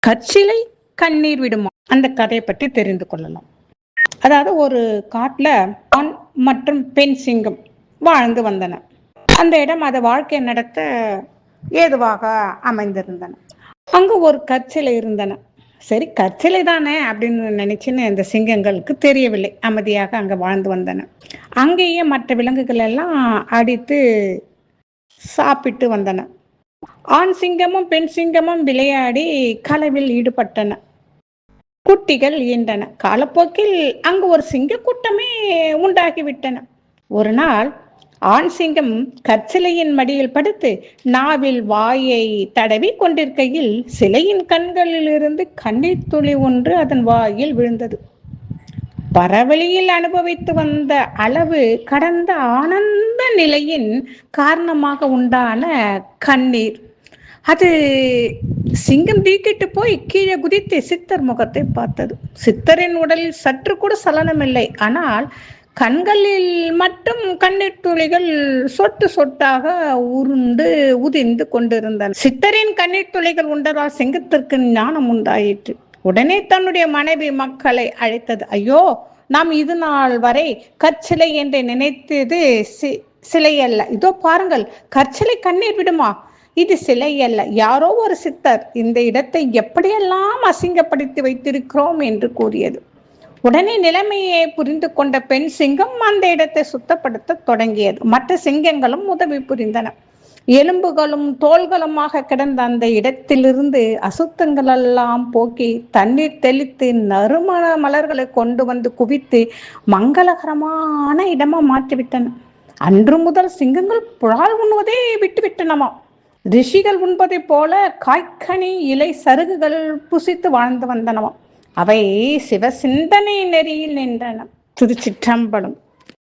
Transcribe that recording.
கற்சிலை கண்ணீர் விடுமா, அந்த கதையை பற்றி தெரிந்து கொள்ளலாம். அதாவது ஒரு காட்டுல ஆண் மற்றும் பெண் சிங்கம் வாழ்ந்து வந்தன. அந்த இடம் அது வாழ்க்கை நடத்த ஏதுவாக அமைந்திருந்தன. அங்கு ஒரு கற்சிலை இருந்தன. சரி, கற்சிலை தானே அப்படின்னு நினைச்சுன்னு இந்த சிங்கங்களுக்கு தெரியவில்லை. அமைதியாக அங்க வாழ்ந்து வந்தன. அங்கேயே மற்ற விலங்குகள் எல்லாம் அடித்து சாப்பிட்டு வந்தன. ஆண் சிங்கமும் பெண் சிங்கமும் விளையாடி களவில் ஈடுபட்டன. குட்டிகள் ஈண்டன. காலப்போக்கில் அங்கு ஒரு சிங்க கூட்டமே உண்டாகிவிட்டன. ஒரு நாள் ஆண் சிங்கம் கற்சிலையின் மடியில் படுத்து நாவில் வாயை தடவி கொண்டிருக்கையில் சிலையின் கண்களில் இருந்து கண்ணீர் துளி ஒன்று அதன் வாயில் விழுந்தது. பரவழியில் அனுபவித்து வந்த அளவு கடந்த ஆனந்த நிலையின் காரணமாக உண்டான கண்ணீர். அது சிங்கம் தீக்கிட்டு போய் கீழே குதித்து சித்தர் முகத்தை பார்த்தது. சித்தரின் உடலில் சற்று கூட சலனமில்லை. ஆனால் கண்களில் மட்டும் கண்ணீர் துளிகள் சொட்டு சொட்டாக உருண்டு உதிர்ந்து கொண்டிருந்தன. சித்தரின் கண்ணீர் துளிகள் உண்டதால் சிங்கத்திற்கு ஞானம் உண்டாயிற்று. உடனே தன்னுடைய மனைவி மக்களை அழைத்தது. ஐயோ, நாம் இது நாள் வரை கற்சிலை என்று நினைத்தது சிலை அல்ல. இதோ பாருங்கள், கற்சிலை கண்ணீர் விடுமா, இது சிலை அல்ல, யாரோ ஒரு சித்தர் இந்த இடத்தை எப்படியெல்லாம் அசிங்கப்படுத்தி வைத்திருக்கிறோம் என்று கூறியது. உடனே நிலைமையை புரிந்து கொண்ட பெண் சிங்கம் அந்த இடத்தை சுத்தப்படுத்த தொடங்கியது. மற்ற சிங்கங்களும் உதவி புரிந்தன. எலும்புகளும் தோள்களுமாக கிடந்த அந்த இடத்திலிருந்து அசுத்தங்கள் எல்லாம் போக்கி தண்ணீர் தெளித்து நறுமண மலர்களை கொண்டு வந்து குவித்து மங்களகரமான இடமா மாற்றிவிட்டன. அன்று முதல் சிங்கங்கள் புலால் உண்ணுவதே விட்டுவிட்டனமா. ரிஷிகள் உண்பதை போல காய்கனி இலை சருகுகள் புசித்து வாழ்ந்து வந்தனவாம். அவை சிவ சிந்தனை நெறியில் நின்றன. திருச்சிற்றம்பலம்.